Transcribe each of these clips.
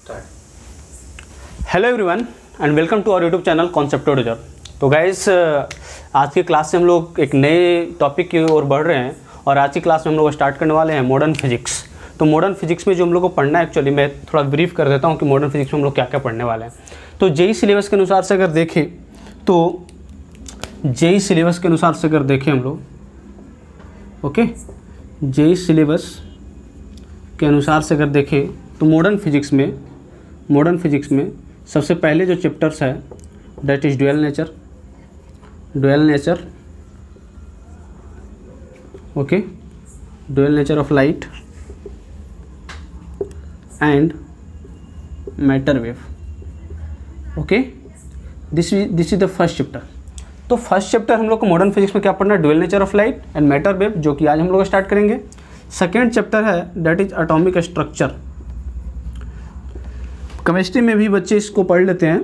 Hello everyone and welcome to our YouTube channel concept tutor. तो guys आज की class से हम लोग एक नए टॉपिक की ओर बढ़ रहे हैं और आज की क्लास में हम लोग स्टार्ट करने वाले हैं मॉडर्न फिजिक्स। तो मॉडर्न फिजिक्स में जो हम लोग को पढ़ना है, एक्चुअली मैं थोड़ा ब्रीफ कर देता हूँ कि मॉडर्न फिजिक्स में हम लोग क्या क्या पढ़ने वाले हैं। तो जेई सिलेबस के अनुसार से अगर देखें तो जेई सिलेबस के अनुसार से अगर देखें हम लोग, ओके, जेई सिलेबस के अनुसार से अगर देखें तो मॉडर्न फिजिक्स में सबसे पहले जो चैप्टर्स है that is dual nature, okay, dual nature of light and matter wave, okay, this is the first chapter. तो फर्स्ट चैप्टर हम लोग को मॉडर्न फिजिक्स में क्या पढ़ना है, dual nature of light and matter wave, जो कि आज हम लोग स्टार्ट करेंगे। सेकेंड चैप्टर है that is atomic structure. Chemistry में भी बच्चे इसको पढ़ लेते हैं,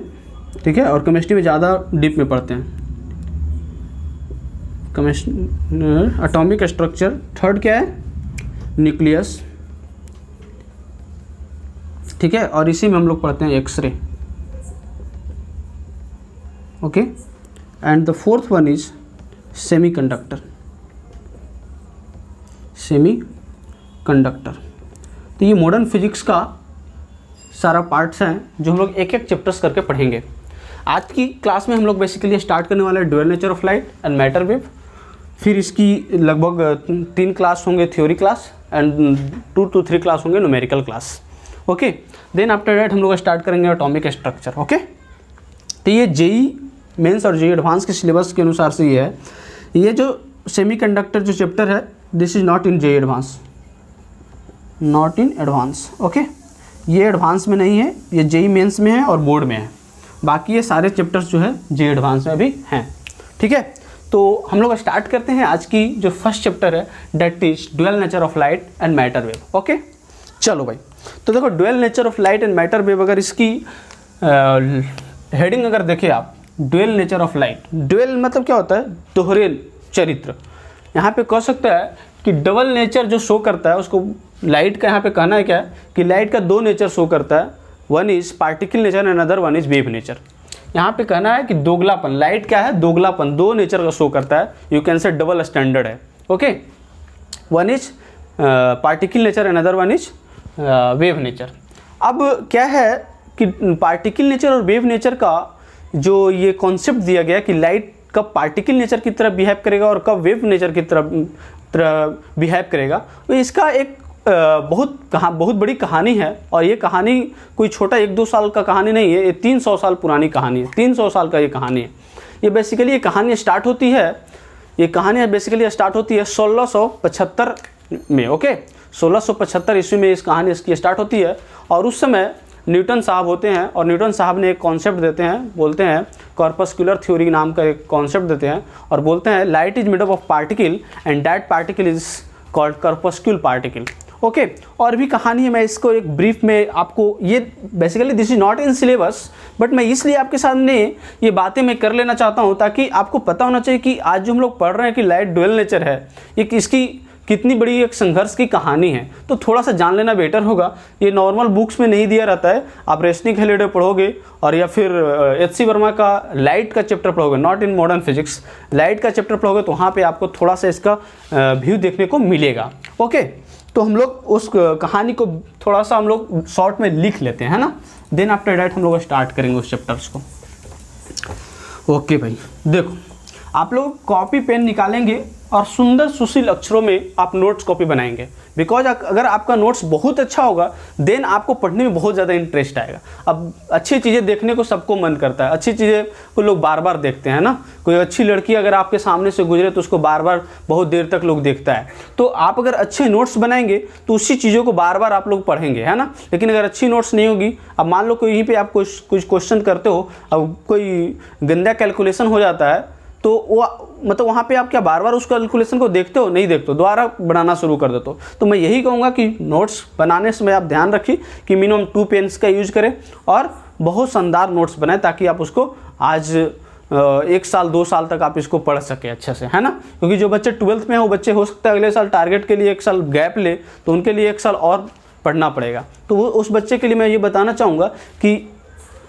ठीक है, और केमिस्ट्री में ज़्यादा डीप में पढ़ते हैं एटॉमिक स्ट्रक्चर। थर्ड क्या है, न्यूक्लियस, ठीक है, और इसी में हम लोग पढ़ते हैं X ray, okay, and the fourth one is semiconductor. तो ये मॉडर्न फिजिक्स का सारा पार्ट्स हैं जो हम लोग एक एक चैप्टर्स करके पढ़ेंगे। आज की क्लास में हम लोग बेसिकली स्टार्ट करने वाले हैं dual nature of light and matter wave. फिर इसकी लगभग 3 क्लास होंगे theory class and 2 to 3 class होंगे numerical class, okay. Then after that हम लोग स्टार्ट करेंगे एटॉमिक स्ट्रक्चर, ओके। तो ये जेई मेंस और जेई एडवांस के सिलेबस के अनुसार से ये है। ये जो सेमीकंडक्टर जो चैप्टर है this is not in JEE advance, okay. ये एडवांस में नहीं है, ये जेई मेंस में है और बोर्ड में है। बाकी ये सारे चैप्टर्स जो है जेई एडवांस में भी हैं, ठीक है। तो हम लोग स्टार्ट करते हैं आज की जो फर्स्ट चैप्टर है that is dual nature of light and matter wave, okay. चलो भाई, तो देखो dual nature of light and matter wave, अगर इसकी हेडिंग अगर देखें आप, dual nature of light, dual मतलब क्या होता है, दोहरे चरित्र। यहाँ पे कह सकता है कि डबल नेचर जो शो करता है उसको लाइट का यहाँ पे कहना है क्या है कि लाइट का 2 नेचर शो करता है, one is particle nature and other one is wave nature. यहाँ पे कहना है कि दोगलापन, लाइट क्या है, दोगलापन, 2 नेचर का शो करता है। You can say double standard है, okay. One is particle nature and other one is wave nature. अब क्या है कि पार्टिकल नेचर और वेव नेचर का जो ये कॉन्सेप्ट दिया गया कि लाइट कब पार्टिकल नेचर की तरह बिहेव करेगा और कब वेव नेचर की तरह बिहेव करेगा, तो इसका एक बहुत बड़ी कहानी है। और ये कहानी कोई छोटा 1-2 साल का कहानी नहीं है, ये 300 साल पुरानी कहानी है, 300 साल का ये कहानी है। ये बेसिकली ये कहानी स्टार्ट होती है 1675 में, ओके। 1675 ईस्वी में इस कहानी इसकी स्टार्ट होती है और उस समय न्यूटन साहब होते हैं और न्यूटन साहब ने एक कॉन्सेप्ट देते हैं, बोलते हैं कॉर्पस्कुलर थ्योरी नाम का एक कॉन्सेप्ट देते हैं और बोलते हैं light is made up of particle and that particle is called corpuscle particle, okay. और भी कहानी है, मैं इसको एक ब्रीफ में आपको, ये basically this is not in syllabus, but मैं इसलिए आपके सामने ये बातें मैं कर लेना चाहता हूँ ताकि आपको पता होना चाहिए कि आज जो हम लोग पढ़ रहे हैं कि लाइट ड्यूअल नेचर है, ये इसकी कितनी बड़ी एक संघर्ष की कहानी है। तो थोड़ा सा जान लेना बेटर होगा। ये नॉर्मल बुक्स में नहीं दिया रहता है, आप रेशनिक हेलिडे पढ़ोगे और या फिर एच.सी. वर्मा का लाइट का चैप्टर पढ़ोगे, not in modern physics, light का चैप्टर पढ़ोगे तो वहाँ पे आपको थोड़ा सा इसका व्यू देखने को मिलेगा, ओके। तो हम लोग उस कहानी को थोड़ा सा हम लोग शॉर्ट में लिख लेते हैं, है ना। देन आफ्टर दैट हम लोग स्टार्ट करेंगे उस चैप्टर्स को, ओके भाई। देखो आप लोग कॉपी पेन निकालेंगे और सुंदर सुशील अक्षरों में आप नोट्स कॉपी बनाएंगे। बिकॉज अगर आपका नोट्स बहुत अच्छा होगा देन आपको पढ़ने में बहुत ज़्यादा इंटरेस्ट आएगा। अब अच्छी चीज़ें देखने को सबको मन करता है, अच्छी चीज़ें को लोग बार बार देखते हैं ना। कोई अच्छी लड़की अगर आपके सामने से गुजरे तो उसको बार बार बहुत देर तक लोग देखता है। तो आप अगर अच्छे नोट्स बनाएंगे तो उसी चीज़ों को बार बार आप लोग पढ़ेंगे, है ना। लेकिन अगर अच्छी नोट्स नहीं होगी, अब मान लो कोई यहीं पर आप कुछ क्वेश्चन करते हो, अब कोई गंदा कैलकुलेशन हो जाता है तो वो मतलब वहाँ पे आप क्या बार बार उस कैलकुलेशन को देखते हो, नहीं देखते हो, दोबारा बनाना शुरू कर देते हो। तो मैं यही कहूँगा कि नोट्स बनाने समय आप ध्यान रखिए कि मिनिमम 2 पेन्स का यूज करें और बहुत शानदार नोट्स बनाएं ताकि आप उसको आज 1 साल 2 साल तक आप इसको पढ़ सके अच्छे से, है ना। क्योंकि जो बच्चे 12th में हैं वो बच्चे हो सकता है अगले साल टारगेट के लिए 1 साल गैप ले, तो उनके लिए 1 साल और पढ़ना पड़ेगा। तो उस बच्चे के लिए मैं ये बताना चाहूँगा कि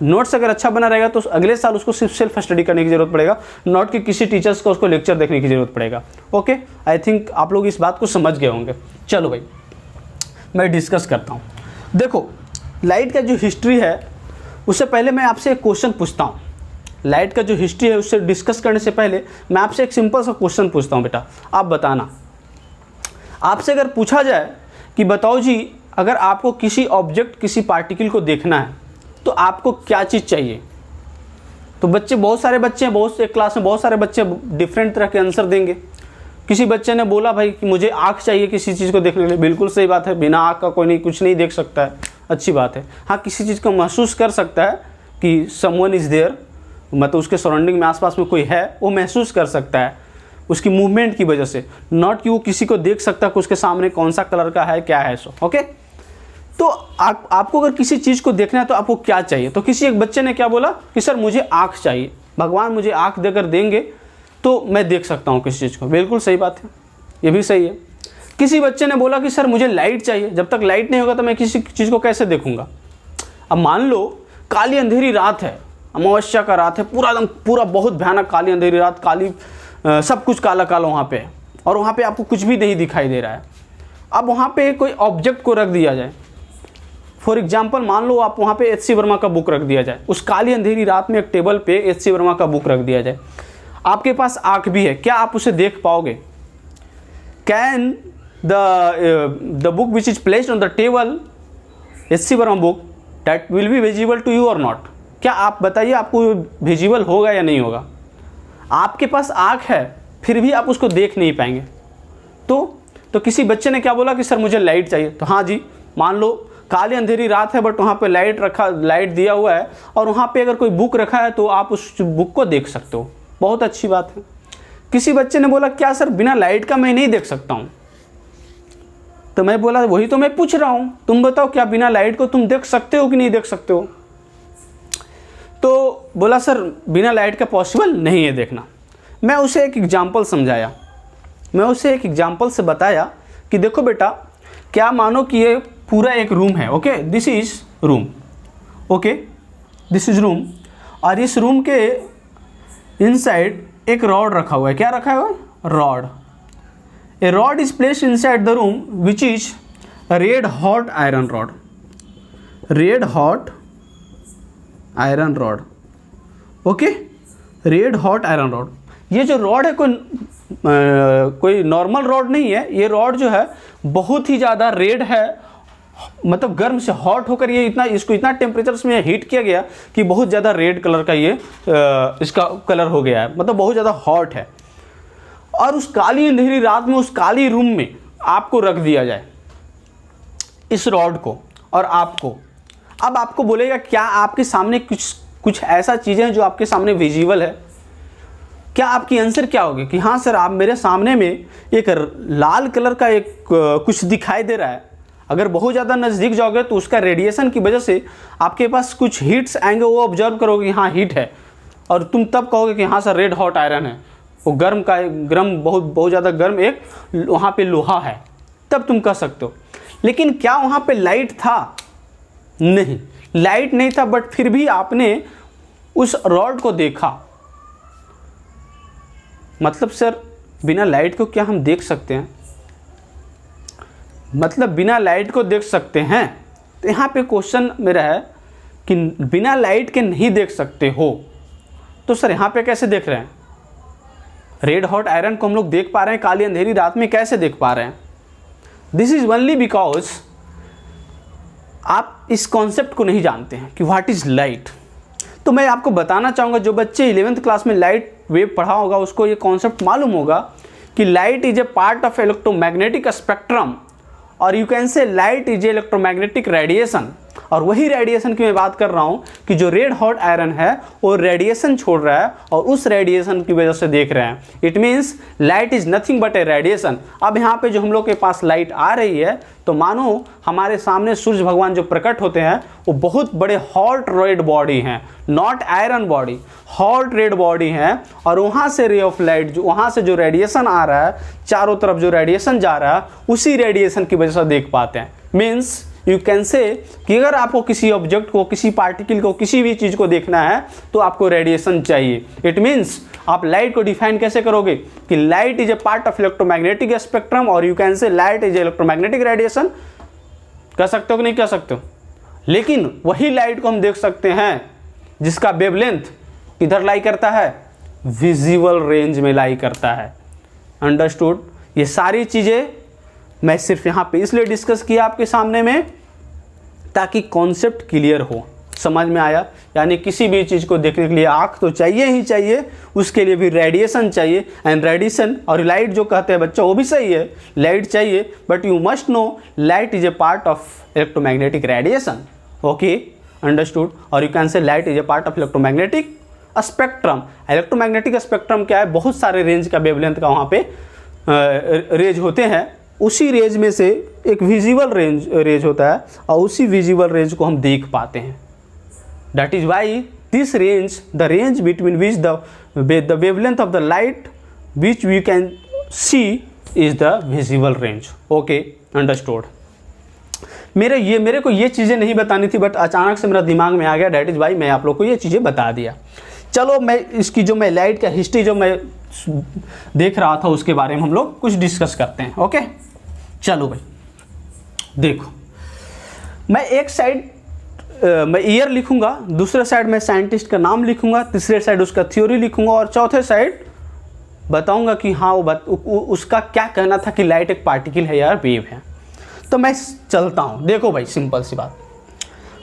नोट्स अगर अच्छा बना रहेगा तो अगले साल उसको सिर्फ सेल्फ स्टडी करने की जरूरत पड़ेगा, नॉट कि किसी टीचर्स को उसको लेक्चर देखने की जरूरत पड़ेगा। ओके, आई थिंक आप लोग इस बात को समझ गए होंगे। चलो भाई मैं डिस्कस करता हूँ। देखो लाइट का जो हिस्ट्री है उससे पहले मैं आपसे एक क्वेश्चन पूछता हूँ। लाइट का जो हिस्ट्री है उससे डिस्कस करने से पहले मैं आपसे एक सिंपल सा क्वेश्चन पूछता हूँ। बेटा आप बताना, आपसे अगर पूछा जाए कि बताओ जी अगर आपको किसी ऑब्जेक्ट किसी पार्टिकल को देखना है तो आपको क्या चीज़ चाहिए, तो बच्चे बहुत सारे बच्चे हैं, बहुत एक क्लास में बहुत सारे बच्चे डिफरेंट तरह के आंसर देंगे। किसी बच्चे ने बोला भाई कि मुझे आँख चाहिए किसी चीज़ को देखने के लिए, बिल्कुल सही बात है, बिना आँख का कोई नहीं कुछ नहीं देख सकता है, अच्छी बात है। हाँ किसी चीज़ को महसूस कर सकता है कि समवन इज़ देयर, मतलब उसके सराउंडिंग में आसपास में कोई है, वो महसूस कर सकता है उसकी मूवमेंट की वजह से, नॉट कि वो किसी को देख सकता है कि उसके सामने कौन सा कलर का है क्या है। सो ओके, तो आपको अगर किसी चीज़ को देखना है तो आपको क्या चाहिए, तो किसी एक बच्चे ने क्या बोला कि सर मुझे आँख चाहिए, भगवान मुझे आँख देकर देंगे तो मैं देख सकता हूँ किसी चीज़ को, बिल्कुल सही बात है, ये भी सही है। किसी बच्चे ने बोला कि सर मुझे लाइट चाहिए, जब तक लाइट नहीं होगा तो मैं किसी चीज़ को कैसे देखूंगा। अब मान लो काली अंधेरी रात है, अमावस्या का रात है, पूरा बहुत भयानक काली अंधेरी रात, काली सब कुछ काला काला वहाँ पे, और वहाँ पे आपको कुछ भी नहीं दिखाई दे रहा है। अब वहाँ पे कोई ऑब्जेक्ट को रख दिया जाए, फॉर एग्जाम्पल मान लो आप वहाँ पे एच.सी. वर्मा का बुक रख दिया जाए, उस काली अंधेरी रात में एक टेबल पे एच.सी. वर्मा का बुक रख दिया जाए, आपके पास आँख भी है, क्या आप उसे देख पाओगे? Can the book which is placed on the table, H C. Verma book, that will be visible to you और नॉट? क्या आप बताइए आपको विजिबल होगा या नहीं होगा? आपके पास आँख है फिर भी आप उसको देख नहीं पाएंगे। तो किसी बच्चे ने क्या बोला कि सर मुझे लाइट चाहिए, तो हाँ जी मान लो काली अंधेरी रात है बट वहाँ पे लाइट दिया हुआ है, और वहाँ पे अगर कोई बुक रखा है तो आप उस बुक को देख सकते हो, बहुत अच्छी बात है। किसी बच्चे ने बोला क्या सर बिना लाइट का मैं नहीं देख सकता हूँ, तो मैं बोला वही तो मैं पूछ रहा हूँ, तुम बताओ क्या बिना लाइट को तुम देख सकते हो कि नहीं देख सकते हो? तो बोला सर बिना लाइट का पॉसिबल नहीं है देखना। मैं उसे एक एग्जाम्पल समझाया, मैं उसे एक एग्जाम्पल से बताया कि देखो बेटा, क्या मानो कि ये पूरा एक रूम है, okay, this is room, okay, this is room, और इस रूम के इनसाइड एक रॉड रखा हुआ है। क्या रखा हुआ है? Rod. A rod is placed inside the room which is red hot iron rod, red hot iron rod, okay, red hot iron rod. ये जो रॉड है कोई नॉर्मल रॉड नहीं है, ये रॉड जो है बहुत ही ज़्यादा रेड है, मतलब गर्म से हॉट होकर ये इसको इतना टेम्परेचर में हीट किया गया कि बहुत ज़्यादा रेड कलर का ये इसका कलर हो गया है, मतलब बहुत ज़्यादा हॉट है। और उस काली अंधेरी रात में उस काली रूम में आपको रख दिया जाए इस रॉड को और आपको, अब आपको बोलेगा क्या आपके सामने कुछ ऐसा चीज़ें हैं जो आपके सामने विजिबल है? क्या आपकी आंसर क्या होगी कि हाँ सर आप मेरे सामने में एक लाल कलर का एक कुछ दिखाई दे रहा है। अगर बहुत ज़्यादा नज़दीक जाओगे तो उसका रेडिएशन की वजह से आपके पास कुछ हीट्स आएंगे, वो ऑब्जर्व करोगे कि हाँ हीट है, और तुम तब कहोगे कि हाँ सर रेड हॉट आयरन है, वो गर्म बहुत ज़्यादा गर्म एक वहाँ पे लोहा है, तब तुम कह सकते हो। लेकिन क्या वहाँ पे लाइट था? नहीं, लाइट नहीं था, बट फिर भी आपने उस रॉड को देखा। मतलब सर बिना लाइट को क्या हम देख सकते हैं? मतलब बिना लाइट को देख सकते हैं। तो यहाँ पे क्वेश्चन मेरा है कि बिना लाइट के नहीं देख सकते हो, तो सर यहाँ पे कैसे देख रहे हैं? रेड हॉट आयरन को हम लोग देख पा रहे हैं काली अंधेरी रात में, कैसे देख पा रहे हैं? दिस इज ओनली बिकॉज आप इस कॉन्सेप्ट को नहीं जानते हैं कि व्हाट इज लाइट। तो मैं आपको बताना चाहूँगा, जो बच्चे 11th क्लास में लाइट वेव पढ़ा होगा उसको ये कॉन्सेप्ट मालूम होगा कि light is a part of electromagnetic spectrum, और you can say light is electromagnetic radiation. और वही रेडिएशन की मैं बात कर रहा हूँ कि जो रेड हॉट आयरन है वो रेडिएशन छोड़ रहा है, और उस रेडिएशन की वजह से देख रहे हैं। It means light is nothing but A radiation. अब यहाँ पे जो हम लोग के पास लाइट आ रही है, तो मानो हमारे सामने सूर्य भगवान जो प्रकट होते हैं वो बहुत बड़े हॉट रेड बॉडी हैं, not iron body, hot red body हैं, और वहाँ से रे ऑफ लाइट जो वहाँ से जो रेडिएशन आ रहा है, चारों तरफ जो रेडिएशन जा रहा है, उसी रेडिएशन की वजह से देख पाते हैं। मीन्स यू कैन से कि अगर आपको किसी ऑब्जेक्ट को, किसी पार्टिकल को, किसी भी चीज़ को देखना है तो आपको रेडिएशन चाहिए। इट मीन्स आप लाइट को डिफाइन कैसे करोगे कि light is a part of electromagnetic spectrum और you can say light is electromagnetic radiation. कह सकते हो कि नहीं कह सकते हो? लेकिन वही लाइट को हम देख सकते हैं जिसका वेवलेंथ किधर लाई करता है, विजिबल रेंज में लाई करता है। अंडरस्टूड? ये सारी चीज़ें मैं सिर्फ यहाँ पे इसलिए डिस्कस किया आपके सामने में ताकि कॉन्सेप्ट क्लियर हो, समझ में आया। यानी किसी भी चीज़ को देखने के लिए आँख तो चाहिए ही चाहिए, उसके लिए भी रेडिएशन चाहिए। एंड रेडिएशन और लाइट जो कहते हैं बच्चों वो भी सही है, लाइट चाहिए, but you must know light is a part of electromagnetic radiation. Okay, understood? और you can say light is a part of electromagnetic spectrum. Electromagnetic spectrum क्या है? बहुत सारे रेंज का वेवलेंथ का वहाँ पे रेज होते हैं। उसी रेंज में से एक विजिबल रेंज होता है और उसी विजिबल रेंज को हम देख पाते हैं। That is why this range, the range between which the wavelength of the light which we can see is the visible range. Okay, understood? मेरे को ये चीज़ें नहीं बतानी थी, बट अचानक से मेरा दिमाग में आ गया। दैट इज वाई मैं आप लोग को ये चीज़ें बता दिया। चलो, मैं इसकी जो मैं लाइट का हिस्ट्री जो मैं देख रहा था उसके बारे में हम लोग कुछ डिस्कस करते हैं। ओके, चलो भाई देखो, मैं एक साइड मैं ईयर लिखूंगा, दूसरे साइड में साइंटिस्ट का नाम लिखूंगा, तीसरे साइड उसका थ्योरी लिखूंगा और चौथे साइड बताऊंगा कि हाँ उसका क्या कहना था कि लाइट एक पार्टिकल है या वेव है। तो मैं चलता हूँ। देखो भाई, सिंपल सी बात।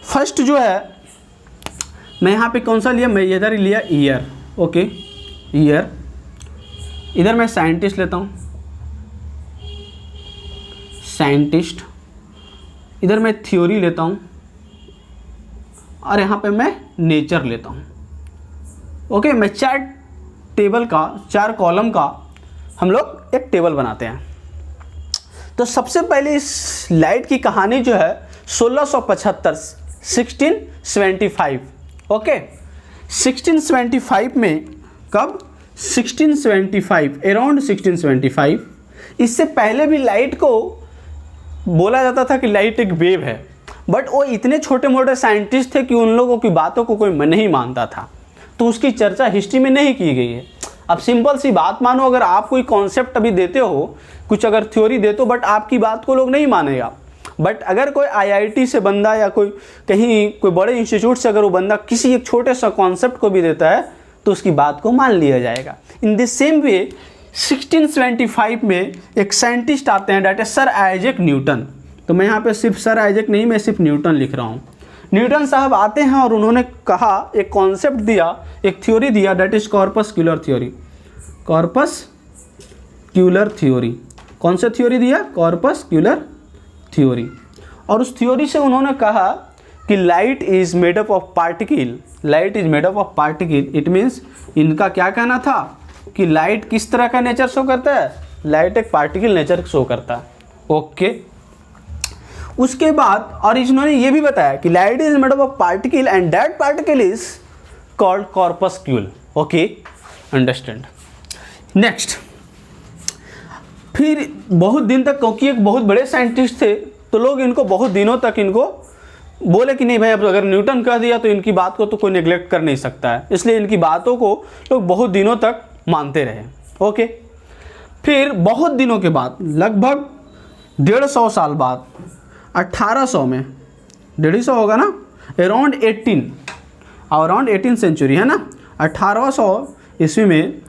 फर्स्ट जो है मैं यहाँ पे कौन सा लिया, मैं इधर लिया ईयर। Okay, year. इधर मैं साइंटिस्ट लेता हूँ, साइंटिस्ट। इधर मैं थ्योरी लेता हूँ और यहाँ पे मैं नेचर लेता हूँ। ओके, मैं चार कॉलम का हम लोग एक टेबल बनाते हैं। तो सबसे पहले इस लाइट की कहानी जो है 1675 1675। ओके, 1675 में, कब? 1675, अराउंड 1675। इससे पहले भी लाइट को बोला जाता था कि लाइट एक वेव है, बट वो इतने छोटे मोटे साइंटिस्ट थे कि उन लोगों की बातों को कोई नहीं मानता था, तो उसकी चर्चा हिस्ट्री में नहीं की गई है। अब सिंपल सी बात मानो, अगर आप कोई कॉन्सेप्ट अभी देते हो, कुछ अगर थ्योरी देते हो, बट आपकी बात को लोग नहीं मानेगा। बट अगर कोई IIT से बंदा या कोई बड़े इंस्टीट्यूट से अगर वो बंदा किसी एक छोटे सा कॉन्सेप्ट को भी देता है तो उसकी बात को मान लिया जाएगा। इन द सेम वे 1675 में एक साइंटिस्ट आते हैं, that is sir Isaac Newton. तो मैं यहाँ पे सिर्फ सर आइजैक नहीं, मैं सिर्फ न्यूटन लिख रहा हूँ। न्यूटन साहब आते हैं और उन्होंने कहा, एक कॉन्सेप्ट दिया, एक थ्योरी दिया, दैट इज कॉर्पस्क्यूलर थ्योरी। कॉर्पस्क्यूलर थ्योरी। कौन सा थ्योरी दिया? कॉर्पस्क्यूलर थ्योरी। और उस थ्योरी से उन्होंने कहा कि light is made up of particle. Light is made up of particle. It means इनका क्या कहना था कि लाइट किस तरह का नेचर शो करता है? लाइट एक पार्टिकल नेचर शो करता है। ओके, उसके बाद और इन्होंने ये भी बताया कि light is made up of particle and that particle is called corpuscle. Okay, understand? Next, फिर बहुत दिन तक, क्योंकि एक बहुत बड़े साइंटिस्ट थे, तो लोग इनको बहुत दिनों तक इनको बोले कि नहीं भाई, अब अगर न्यूटन कह दिया तो इनकी बात को तो कोई नेग्लेक्ट कर नहीं सकता है, इसलिए इनकी बातों को लोग बहुत दिनों तक मानते रहे। ओके, फिर बहुत दिनों के बाद, लगभग 150 साल बाद, 1800 में, 150 होगा ना, अराउंड 18 सेंचुरी है ना, 1800 ईस्वी में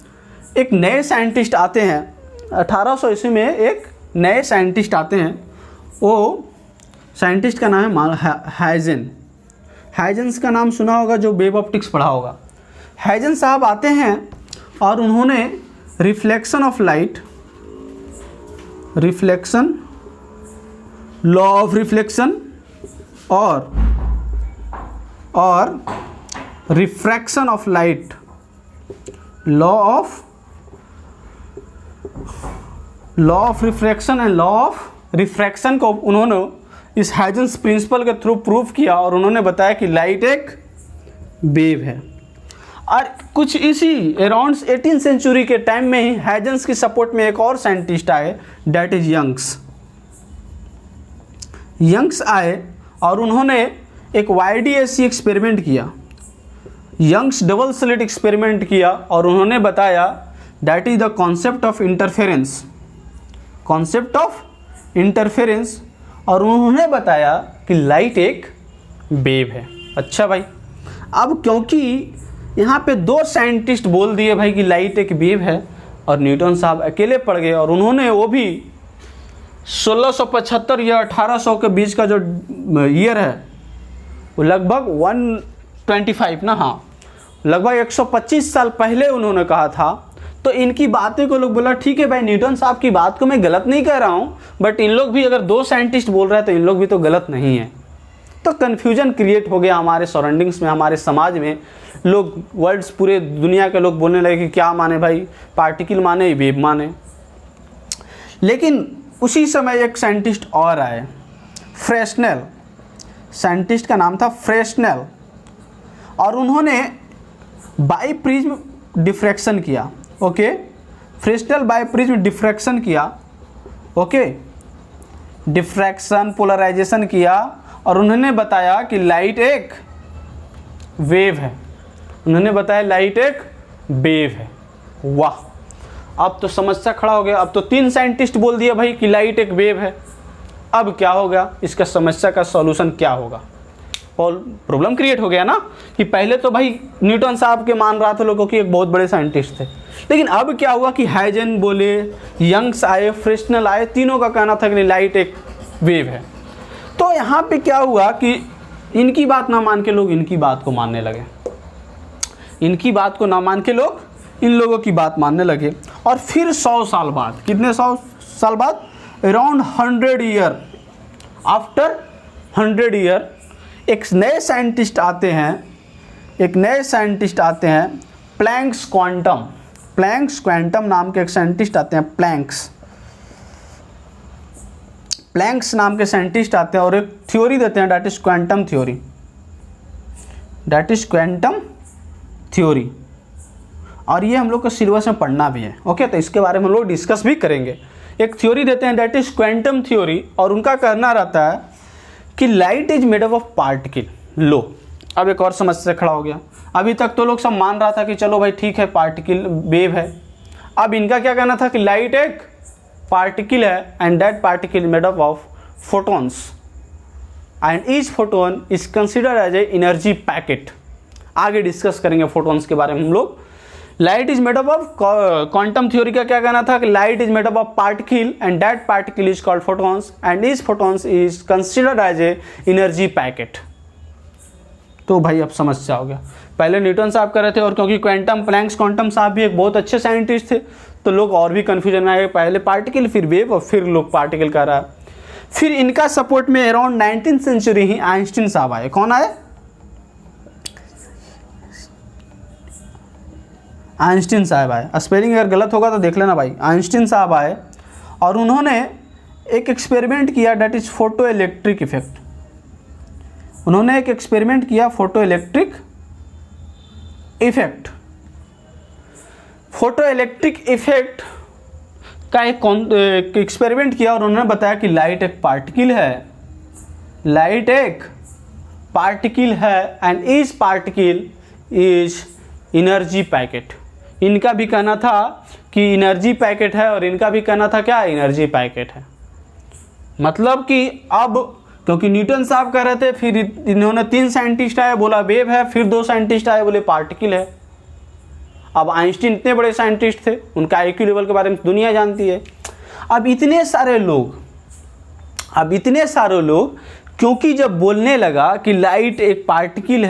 एक नए साइंटिस्ट आते हैं। 1800 ईस्वी में एक नए साइंटिस्ट आते हैं। वो साइंटिस्ट का नाम है हाइजेन। हाइजेंस का नाम सुना होगा जो वेव ऑप्टिक्स पढ़ा होगा। हाइजेन साहब आते हैं और उन्होंने reflection of light, reflection, law of reflection और refraction of light, law of refraction and law of refraction को उन्होंने इस हाइजेंस प्रिंसिपल के थ्रू प्रूफ किया और उन्होंने बताया कि लाइट एक वेव है। और कुछ इसी अराउंड 18 सेंचुरी के टाइम में ही हाइजेंस की सपोर्ट में एक और साइंटिस्ट आए, दैट इज यंग्स। यंग्स आए और उन्होंने एक YDSC एक्सपेरिमेंट किया, यंग्स डबल स्लिट एक्सपेरिमेंट किया, और उन्होंने बताया that is the concept of interference, concept of interference, और उन्होंने बताया कि लाइट एक वेव है। अच्छा भाई, अब क्योंकि यहाँ पे दो साइंटिस्ट बोल दिए भाई कि लाइट एक वेव है, और न्यूटन साहब अकेले पड़ गए, और उन्होंने वो भी 1675 या 1800 के बीच का जो ईयर है वो लगभग 125 ना, हाँ लगभग 125 साल पहले उन्होंने कहा था। तो इनकी बातें को लोग बोला ठीक है भाई, न्यूटन साहब की बात को मैं गलत नहीं कह रहा हूँ, बट इन लोग भी अगर दो साइंटिस्ट बोल रहे हैं तो इन लोग भी तो गलत नहीं है। तो कन्फ्यूजन क्रिएट हो गया हमारे सराउंडिंग्स में, हमारे समाज में। लोग वर्ड्स पूरे दुनिया के लोग बोलने लगे कि क्या माने भाई, पार्टिकल माने वेव माने। लेकिन उसी समय एक साइंटिस्ट और आए, फ्रेस्नेल, साइंटिस्ट का नाम था फ्रेस्नेल, और उन्होंने बाईप्रिज्म डिफ्रैक्शन किया। ओके, फ्रेस्नेल बाईप्रिज्म डिफ्रैक्शन किया, ओके, डिफ्रैक्शन पोलराइजेशन किया, और उन्होंने बताया कि लाइट एक वेव है। उन्होंने बताया लाइट एक वेव है। वाह, अब तो समस्या खड़ा हो गया। अब तो 3 साइंटिस्ट बोल दिए भाई कि लाइट एक वेव है। अब क्या होगा, इसका समस्या का सॉल्यूशन क्या होगा? और प्रॉब्लम क्रिएट हो गया ना कि पहले तो भाई न्यूटन साहब के मान रहा था लोगों की एक बहुत बड़े साइंटिस्ट थे, लेकिन अब क्या हुआ कि हाइजन बोले, यंग्स आए, फ्रेस्नेल आए, तीनों का कहना था कि लाइट एक वेव है। तो यहाँ पे क्या हुआ कि इनकी बात ना मान के लोग इनकी बात को मानने लगे, इनकी बात को ना मान के लोग इन लोगों की बात मानने लगे। और फिर 100 साल बाद, कितने 100 साल बाद, अराउंड 100 ईयर, आफ्टर 100 ईयर एक नए साइंटिस्ट आते हैं, एक नए साइंटिस्ट आते हैं, प्लैंक्स क्वांटम, प्लैंक्स क्वांटम नाम के एक साइंटिस्ट आते हैं, प्लैंक्स नाम के साइंटिस्ट आते हैं और एक थ्योरी देते हैं, that is quantum theory, that is quantum theory. और ये हम लोग को सिलेबस में पढ़ना भी है। ओके, तो इसके बारे में हम लोग डिस्कस भी करेंगे। एक थ्योरी देते हैं दैट इज क्वांटम थ्योरी, और उनका कहना रहता है कि light is made up of particle. लो, अब एक और समस्या खड़ा हो गया। अभी तक तो लोग सब मान रहा था कि चलो भाई ठीक है, पार्टिकल वेव है। अब इनका क्या कहना था कि लाइट एक पार्टिकल है, and that particle made up of photons, and each photon is considered as a energy packet. आगे डिस्कस करेंगे फोटॉन्स के बारे में हम लोग। Light is made up of, quantum theory का क्या कहना था कि light is made up of particle, and that particle is called photons, and each photons is considered as a energy packet. तो भाई अब समस्या हो गया। पहले न्यूटन साहब कर रहे थे, और क्योंकि क्वांटम, प्लैंक्स क्वांटम साहब भी एक बहुत अच्छे साइंटिस्ट थे, तो लोग और भी कन्फ्यूजन में आ गए। पहले पार्टिकल, फिर वेव, और फिर लोग पार्टिकल कर रहा है। फिर इनका सपोर्ट में अराउंड 19th सेंचुरी ही आइंस्टीन साहब आए। कौन आए? आइंस्टीन साहब आए। स्पेलिंग अगर गलत होगा तो देख लेना भाई। आइंस्टीन साहब आए और उन्होंने एक एक्सपेरिमेंट किया, that is photo electric effect. उन्होंने एक एक्सपेरिमेंट किया, photo electric effect. Photo electric effect का एक एक्सपेरिमेंट किया, और उन्होंने बताया कि लाइट एक पार्टिकल है, लाइट एक पार्टिकल है, and each particle is energy packet. इनका भी कहना था कि एनर्जी पैकेट है, और इनका भी कहना था क्या, एनर्जी पैकेट है। मतलब कि अब क्योंकि न्यूटन साहब कह रहे थे, फिर इन्होंने 3 साइंटिस्ट आए, बोला वेव है, फिर 2 साइंटिस्ट आए, बोले पार्टिकल है। अब आइंस्टीन इतने बड़े साइंटिस्ट थे, उनका आईक्यू लेवल के बारे में दुनिया जानती है। अब इतने सारे लोग क्योंकि जब बोलने लगा कि लाइट एक पार्टिकल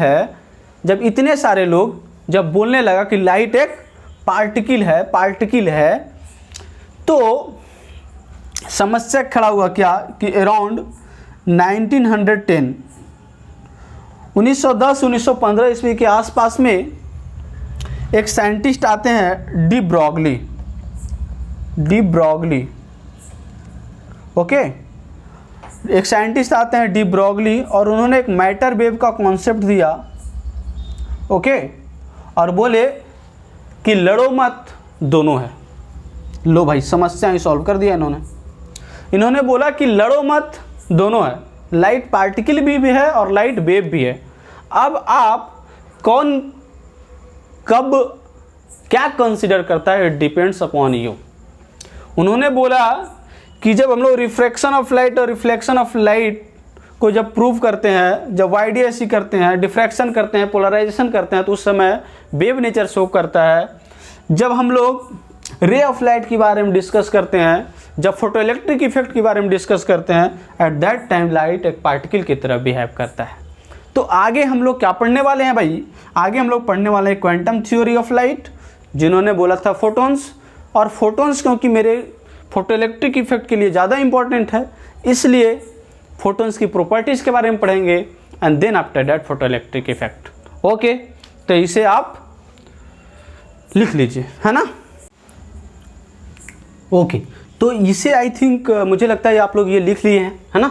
है, जब इतने सारे लोग जब बोलने लगा कि लाइट एक पार्टिकल है, तो समस्या खड़ा हुआ क्या कि अराउंड 1910, 1910-1915 ईस्वी के आसपास में एक साइंटिस्ट आते हैं, डी ब्रॉगली। ओके, एक साइंटिस्ट आते हैं डी ब्रॉगली, और उन्होंने एक मैटर वेव का कॉन्सेप्ट दिया। ओके, और बोले कि लड़ो मत, दोनों है। लो भाई, समस्या ही सॉल्व कर दिया इन्होंने। इन्होंने बोला कि लड़ो मत, दोनों है, लाइट पार्टिकल भी है और लाइट वेव भी है। अब आप कौन कब क्या कंसिडर करता है, इट डिपेंड्स अपॉन यू। उन्होंने बोला कि जब हम लोग रिफ्रैक्शन ऑफ लाइट और रिफ्लेक्शन ऑफ लाइट को जब प्रूव करते हैं, जब YDSC करते हैं, डिफ्रैक्शन करते हैं, पोलराइजेशन करते हैं, तो उस समय वेव नेचर शो करता है। जब हम लोग रे ऑफ लाइट के बारे में डिस्कस करते हैं, जब फोटो इलेक्ट्रिक इफेक्ट के बारे में डिस्कस करते हैं, एट दैट टाइम लाइट एक पार्टिकल की तरह बिहेव करता है। तो आगे हम लोग क्या पढ़ने वाले हैं भाई, आगे हम लोग पढ़ने वाले हैं क्वांटम थ्योरी ऑफ लाइट, जिन्होंने बोला था फोटॉन्स। और फोटॉन्स क्योंकि मेरे फोटो इलेक्ट्रिक इफेक्ट के लिए ज़्यादा इंपॉर्टेंट है, इसलिए फोटॉन्स की प्रॉपर्टीज़ के बारे में पढ़ेंगे, and then after that photo electric effect. Okay, तो इसे आप लिख लीजिए, है ना। ओके, तो इसे आई थिंक मुझे लगता है आप लोग ये लिख लिए हैं, है ना।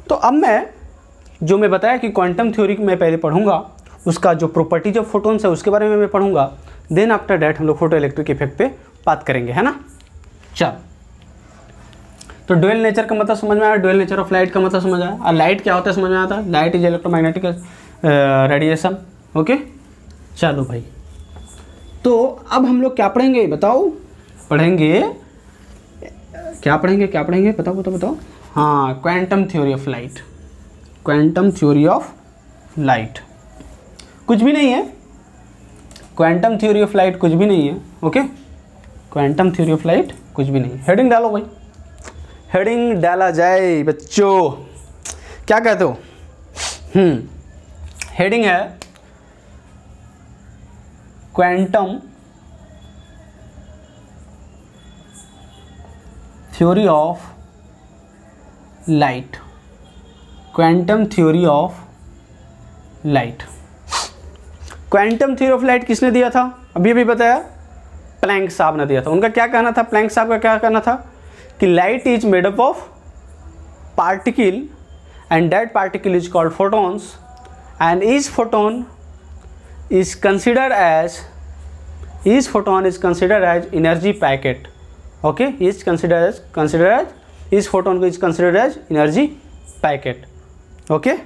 तो अब मैं बताया कि क्वांटम थ्योरी मैं पहले पढ़ूंगा, उसका जो प्रॉपर्टीज ऑफ फोटॉन्स है उसके बारे में मैं पढ़ूंगा, देन आफ्टर दैट हम लोग फोटो इलेक्ट्रिक इफेक्ट पे बात करेंगे, है ना। चल, तो ड्यूअल नेचर का मतलब समझ में आया, ड्यूअल नेचर ऑफ लाइट का मतलब समझ आया, और लाइट क्या होता है समझ में आता है, light is electromagnetic radiation. Okay, चलो भाई, तो अब हम लोग क्या पढ़ेंगे बताओ, पढ़ेंगे क्या पढ़ेंगे बताओ। हाँ, quantum theory of light. Quantum theory of light कुछ भी नहीं है, क्वांटम थ्योरी ऑफ लाइट कुछ भी नहीं है। Okay, quantum theory of light कुछ भी नहीं। हेडिंग डालो भाई, हेडिंग डाला जाए बच्चों, क्या कहते हो। हेडिंग है quantum theory of light. Quantum theory of light. Quantum theory of light किसने दिया था, अभी बताया, प्लैंक साहब ने दिया था। उनका क्या कहना था, प्लैंक साहब का क्या कहना था कि light is made up of particle and that particle is called photons, and each photon is considered as energy packet. Okay, each photon is considered as energy packet. Okay,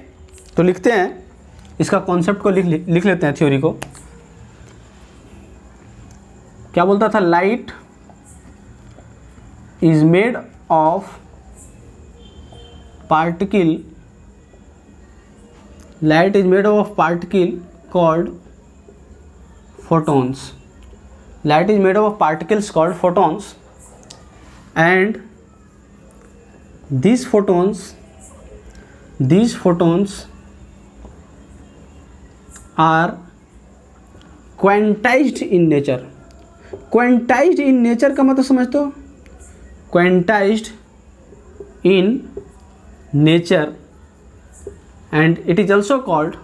तो लिखते हैं इसका कॉन्सेप्ट को लिख लेते हैं, थ्योरी को। क्या बोलता था, light is made of particle, light is made of particle called photons. Light is made of particles called photons, and these photons are quantized in nature. Quantized in nature का मतलब समझते हो, quantized in nature, and it is also called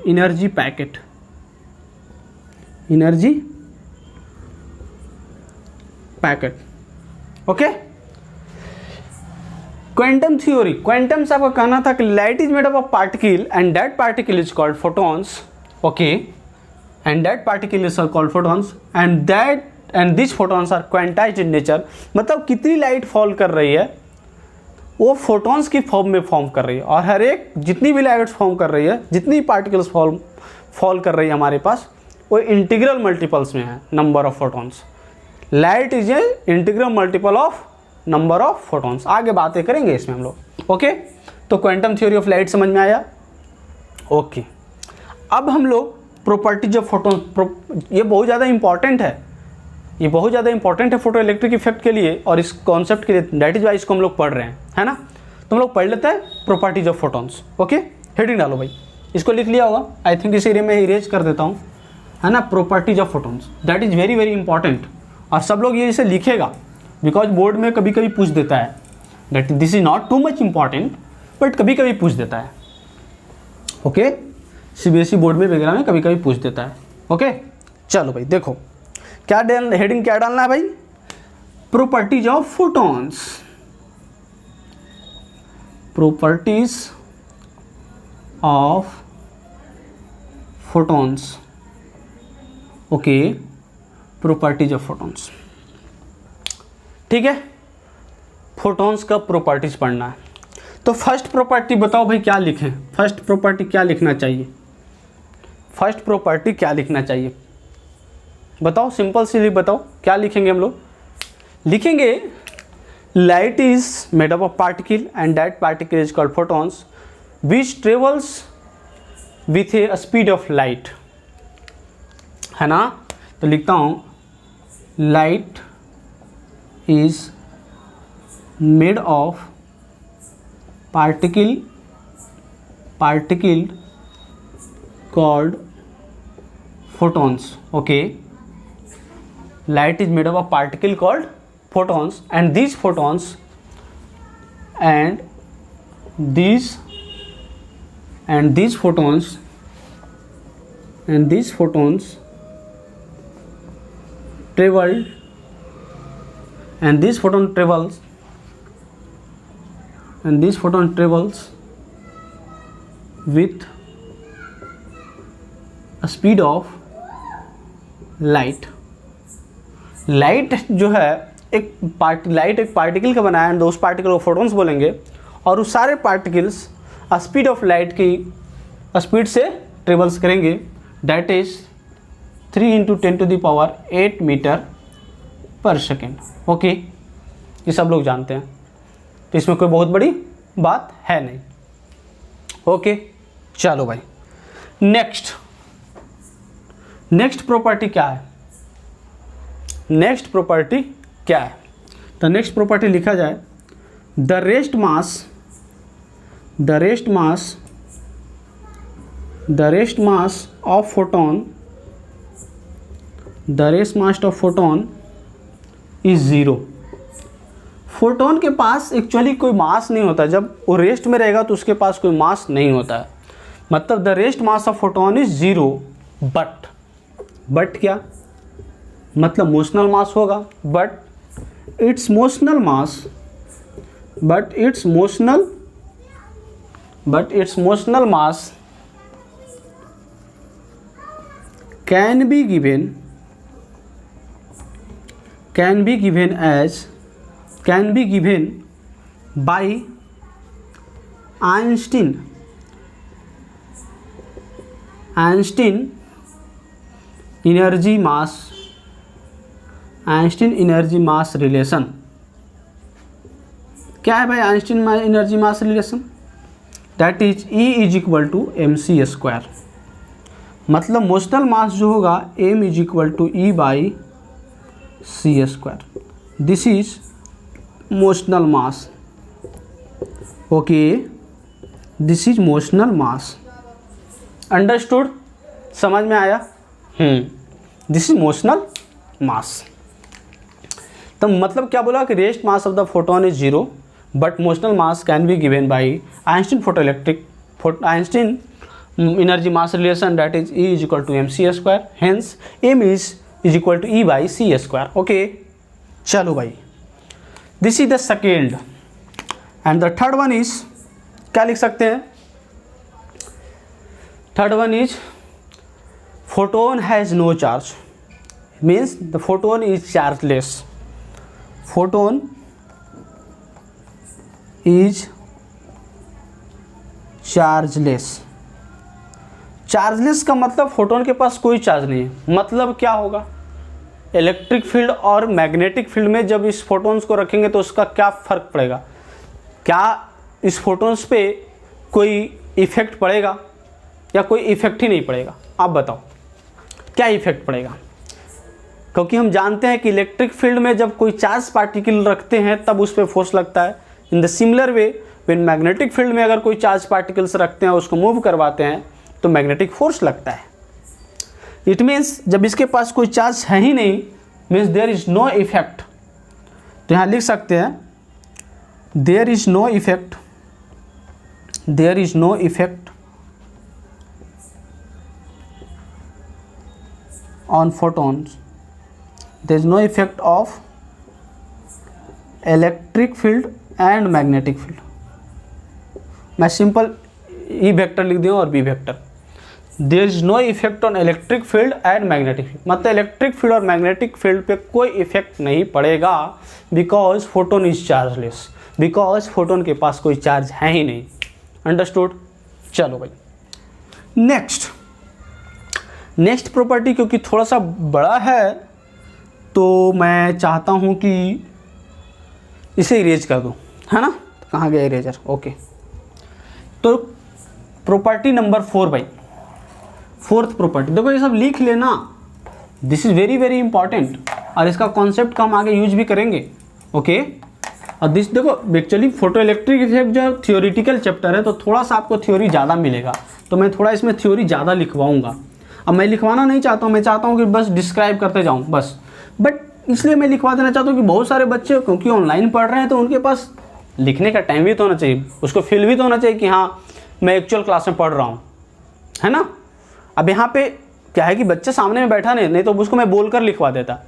energy packet. Okay, quantum theory, quantum साहब का कहना था कि light is made up of particle and that particle is called photons. Okay, and that particle is called photons, and these photons are quantized in nature. मतलब कितनी light fall कर रही है वो फोटॉन्स की फॉर्म में फॉर्म कर रही है, और हर एक जितनी भी लाइट फॉर्म कर रही है, जितनी पार्टिकल्स फॉल कर रही है हमारे पास, वो इंटीग्रल मल्टीपल्स में है number of photons. Light is A integral multiple of number of photons. आगे बातें करेंगे इसमें हम लोग. ओके, तो क्वांटम थ्योरी ऑफ लाइट समझ में आया. ओके, अब हम लोग प्रॉपर्टीज ऑफ फोटोन, ये बहुत ज़्यादा इंपॉर्टेंट है, फोटो इलेक्ट्रिक इफेक्ट के लिए और इस कॉन्सेप्ट के लिए. दैट इज वाई इसको हम लोग पढ़ रहे हैं, है ना. तो हम लोग पढ़ लेते हैं properties of photons. Okay, heading डालो भाई, इसको लिख लिया होगा. आई थिंक इस एरिया में इरेज कर देता हूँ, है ना. Properties of photons, that is very very important, और सब लोग ये इसे लिखेगा बिकॉज बोर्ड में कभी कभी पूछ देता है. That this is not too much important, but कभी कभी पूछ देता है. ओके, CBSE बोर्ड में वगैरह में कभी कभी पूछ देता है. ओके, चलो भाई देखो क्या हेडिंग क्या डालना है भाई. Properties of photons. Properties of photons. Okay, properties of photons. ठीक है, फोटॉन्स का प्रॉपर्टीज पढ़ना है। तो फर्स्ट प्रॉपर्टी बताओ भाई क्या लिखें, फर्स्ट प्रॉपर्टी क्या लिखना चाहिए, फर्स्ट प्रॉपर्टी क्या लिखना चाहिए बताओ, सिंपल सी बताओ क्या लिखेंगे हम लोग। लिखेंगे light is made up of particle and that particle is called photons which travels with A speed of light, है ना। तो लिखता हूँ light is made of particle called photons. Okay, light is made up of particle called photons, and these photons travel, and this photon travels with a speed of light. Light जो है एक particle का बनाया है, उस particle को photons बोलेंगे, और उस सारे पार्टिकल्स स्पीड ऑफ लाइट की स्पीड से ट्रेवल्स करेंगे, that is 3 × 10⁸ metre per second. Okay, ये सब लोग जानते हैं, तो इसमें कोई बहुत बड़ी बात है नहीं। ओके, चलो भाई नेक्स्ट प्रॉपर्टी क्या है, नेक्स्ट प्रॉपर्टी क्या है। तो नेक्स्ट प्रॉपर्टी लिखा जाए the rest mass of photon is zero. Photon के पास एक्चुअली कोई मास नहीं होता, जब वो रेस्ट में रहेगा तो उसके पास कोई मास नहीं होता है, मतलब the rest mass of photon is zero, but क्या मतलब मोशनल मास होगा, but it's motional mass can be given by Einstein energy mass relation। क्या है भाई Einstein energy mass relation, that is E is equal to mc², मतलब motional mass जो होगा m is equal to E/c²। This is motional mass. Okay, this is motional mass, understood, समझ में आया। This is motional मास। तो मतलब क्या बोला कि rest mass of the photon is zero, but motional mass can be given by Einstein energy mass relation, that is E is equal to mc², hence m is equal to E/c²। okay, चलो भाई, this is the second and the third one is क्या लिख सकते हैं, third one is photon has no charge, means the photon is chargeless, photon is chargeless. Chargeless का मतलब photon के पास कोई चार्ज नहीं है, मतलब क्या होगा, इलेक्ट्रिक फील्ड और मैग्नेटिक फील्ड में जब इस फोटोन्स को रखेंगे तो उसका क्या फ़र्क पड़ेगा, क्या इस फोटोन्स पे कोई इफ़ेक्ट पड़ेगा या कोई इफ़ेक्ट ही नहीं पड़ेगा, आप बताओ क्या इफ़ेक्ट पड़ेगा। क्योंकि हम जानते हैं कि इलेक्ट्रिक फील्ड में जब कोई चार्ज पार्टिकल रखते हैं तब उस पर फोर्स लगता है। In the similar way when magnetic field में अगर कोई चार्ज पार्टिकल्स रखते हैं उसको मूव करवाते हैं तो मैग्नेटिक फोर्स लगता है। इट मीन्स जब इसके पास कोई चार्ज है ही नहीं, means there is no effect. तो यहाँ लिख सकते हैं there is no effect, there is no effect on photons, there is no effect of electric field and magnetic field. मैं सिंपल ई वेक्टर लिख दूँ और B vector. There is no effect on electric field and magnetic field, मतलब electric field और magnetic field पे कोई effect नहीं पड़ेगा, because photon is chargeless, because photon के पास कोई चार्ज है ही नहीं। अंडरस्टूड? चलो भाई नेक्स्ट प्रॉपर्टी, क्योंकि थोड़ा सा बड़ा है तो मैं चाहता हूँ कि इसे इरेज कर दूँ, है ना? कहाँ गया इरेजर? ओके, तो प्रॉपर्टी नंबर 4 भाई, फोर्थ प्रॉपर्टी, देखो ये सब लिख लेना, this is very very important, और इसका कॉन्सेप्ट का हम आगे यूज भी करेंगे। ओके, और दिस देखो एक्चुअली फोटो इलेक्ट्रिक इफेक्ट जो थियोरिटिकल चैप्टर है तो थोड़ा सा आपको थ्योरी ज़्यादा मिलेगा, तो मैं थोड़ा इसमें थ्योरी ज़्यादा लिखवाऊंगा। अब मैं लिखवाना नहीं चाहता हूँ, मैं चाहता हूँ कि बस डिस्क्राइब करते जाऊँ बस, बट इसलिए मैं लिखवा देना चाहता हूँ कि बहुत सारे बच्चे क्योंकि ऑनलाइन पढ़ रहे हैं तो उनके पास लिखने का टाइम भी तो होना चाहिए, उसको फील भी तो होना चाहिए कि हाँ मैं एक्चुअल क्लास में पढ़ रहा हूँ, है ना? अब यहाँ पे क्या है कि बच्चा सामने में बैठा नहीं तो उसको मैं बोल कर लिखवा देता,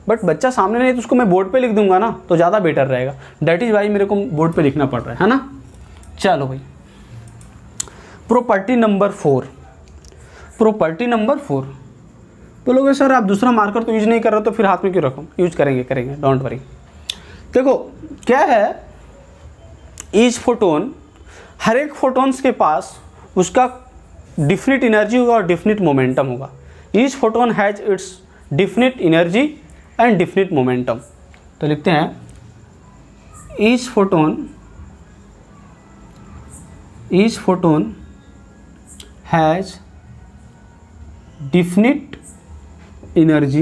बट बच्चा सामने नहीं तो उसको मैं बोर्ड पे लिख दूंगा ना, तो ज़्यादा बेटर रहेगा। डैट इज़ वाई मेरे को बोर्ड पे लिखना पड़ रहा है ना? चलो भाई, प्रॉपर्टी नंबर 4 बोलोगे सर आप दूसरा मार्कर तो यूज नहीं कर रहे तो फिर हाथ में क्यों रखो? यूज करेंगे, डोंट वरी। देखो क्या है, ईच फोटोन, हर एक फोटोन्स के पास उसका डिफिनिट एनर्जी होगा और डिफिनिट मोमेंटम होगा। Each photon has its definite energy and definite momentum. तो लिखते हैं each photon has definite energy,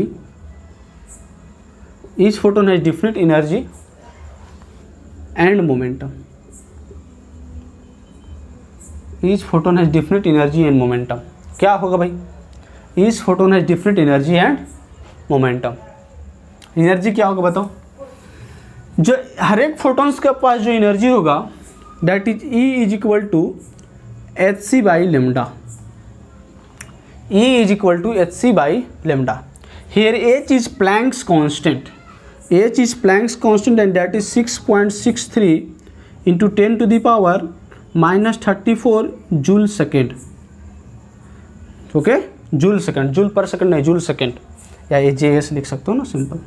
each photon has definite energy and momentum. Each photon has definite energy and momentum. क्या होगा भाई? Each photon has definite energy and momentum. Energy क्या होगा बताओ? जो हर एक फोटोन्स के पास जो एनर्जी होगा that is E is equal to hc by lambda. E is equal to hc by lambda. Here h is Planck's constant. H is Planck's constant and that is 6.63 into 10 to the power minus 34 joule second. Okay? Joule second, joule per second नहीं, joule second, या AJS लिख सकते हो ना simple.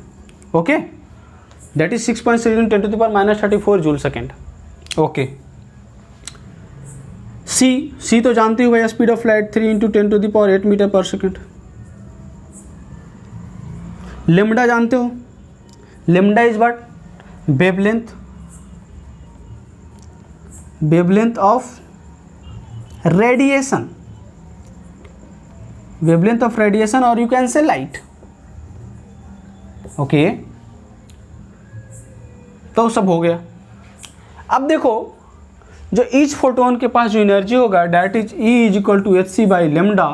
Okay, that is 6.63 into 10 to the power minus 34 joule second. Okay, c तो जानते हो भैया, speed of light 3 into 10 to the power 8 metre per second. Lambda जानते हो, lambda is what? Wavelength of radiation, wavelength of radiation, और you can say light. Okay, तो सब हो गया। अब देखो जो ईच फोटोन के पास जो एनर्जी होगा that is E is equal to hc by lambda.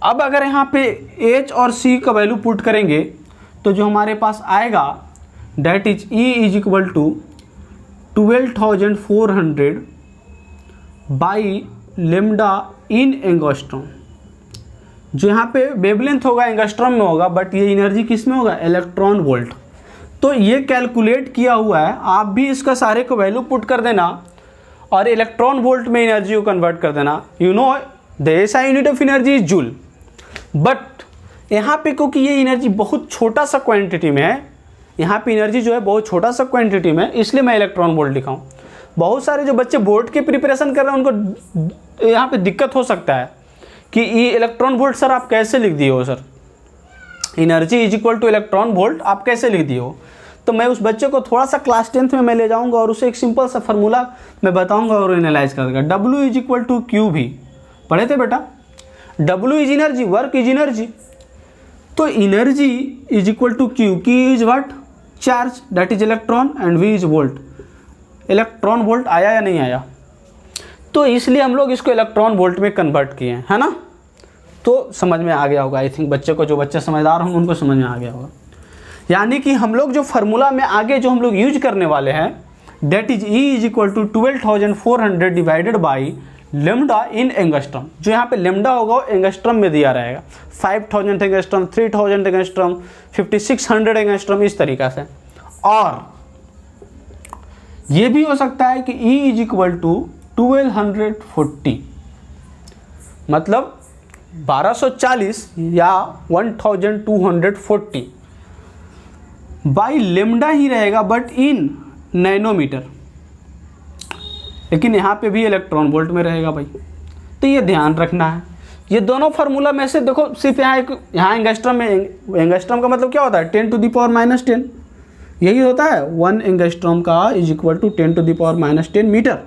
अब अगर यहाँ पे H और C का वैल्यू पुट करेंगे तो जो हमारे पास आएगा that is E is equal to 12,400 by lambda in angstrom. जो यहाँ पे वेवलेंथ होगा एंगस्ट्रॉम में होगा, बट ये एनर्जी किस में होगा? Electron volt. तो ये कैलकुलेट किया हुआ है, आप भी इसका सारे को वैल्यू पुट कर देना और इलेक्ट्रॉन वोल्ट में एनर्जी को कन्वर्ट कर देना। You know the SI unit of energy is joule, but यहाँ पे क्योंकि ये एनर्जी बहुत छोटा सा क्वांटिटी में है, यहाँ पे एनर्जी जो है बहुत छोटा सा क्वांटिटी में, इसलिए मैं इलेक्ट्रॉन वोल्ट लिखा हूँ। बहुत सारे जो बच्चे बोर्ड के प्रिपरेशन कर रहे हैं उनको यहाँ पे दिक्कत हो सकता है कि ये इलेक्ट्रॉन वोल्ट सर आप कैसे लिख दिए हो, sir energy is equal two electron volt आप कैसे लिख दिए हो? तो मैं उस बच्चे को थोड़ा सा क्लास 10th में मैं ले जाऊंगा और उसे एक सिंपल सा फार्मूला मैं बताऊंगा और एनालाइज कर देगा। W is equal to Q भी पढ़े थे बेटा, W is energy, work is energy, तो energy is equal to Q, की is what? Charge, that is electron, and V is volt. Electron volt आया या नहीं आया? तो इसलिए हम लोग इसको इलेक्ट्रॉन वोल्ट में कन्वर्ट किए हैं, है ना? तो समझ में आ गया होगा, आई थिंक बच्चे को, जो बच्चे समझदार होंगे उनको समझ में आ गया होगा। यानी कि हम लोग जो फार्मूला में आगे जो हम लोग यूज करने वाले हैं that is E is equal to 12,400 divided by lambda in angstrom. जो यहाँ पे लेमडा होगा वो एंगस्ट्रॉम में दिया रहेगा, 5,000 एंगस्ट्रॉम, 3,000 एंगस्ट्रॉम, 5,600 एंगस्ट्रॉम, इस तरीका से। और ये भी हो सकता है कि E इज इक्वल टू 1240, मतलब 1240 या 1240 बाई लेमडा ही रहेगा, बट इन नैनोमीटर। लेकिन यहाँ पे भी इलेक्ट्रॉन वोल्ट में रहेगा भाई, तो ये ध्यान रखना है। ये दोनों फार्मूला में से देखो, सिर्फ यहाँ एंगस्ट्रम में, एंगस्ट्रम का मतलब क्या होता है 10⁻⁻10, यही होता है 1 एंगस्ट्रॉम का इज इक्वल टू 10⁻⁻10 मीटर।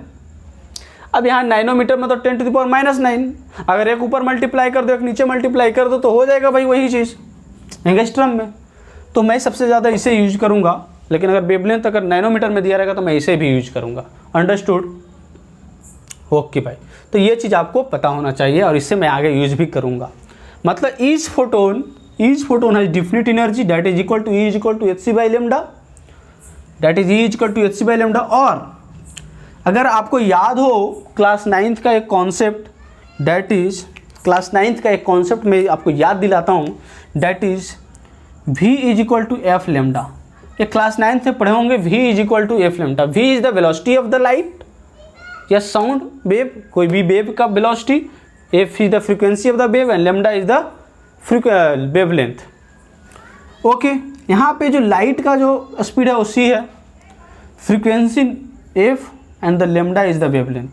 अब यहाँ नैनोमीटर में तो 10⁻⁹, अगर एक ऊपर मल्टीप्लाई कर दो एक नीचे मल्टीप्लाई कर दो तो हो जाएगा भाई वही चीज़ एंगस्ट्रम में। तो मैं सबसे ज़्यादा इसे यूज करूँगा, लेकिन अगर वेवलेंथ अगर नैनोमीटर में दिया रहेगा तो मैं इसे भी यूज करूँगा। अंडरस्टूड? ओके भाई, तो ये चीज़ आपको पता होना चाहिए और इससे मैं आगे यूज भी करूँगा। मतलब each photon has definite energy that is equal to E is equal to hc/λ, that is E is equal to hc/λ। और अगर आपको याद हो क्लास 9th का एक concept, that is class 9th का एक कॉन्सेप्ट मैं आपको याद दिलाता हूँ, that is v is equal to f λ। ये क्लास 9th में पढ़े होंगे, v is equal to f λ। v is the velocity of the light या साउंड वेव, कोई भी वेव का velocity, f is the frequency of the wave and lambda is the wavelength. Okay, यहाँ पे जो लाइट का जो स्पीड है वो c है, frequency f and the lambda is the wavelength.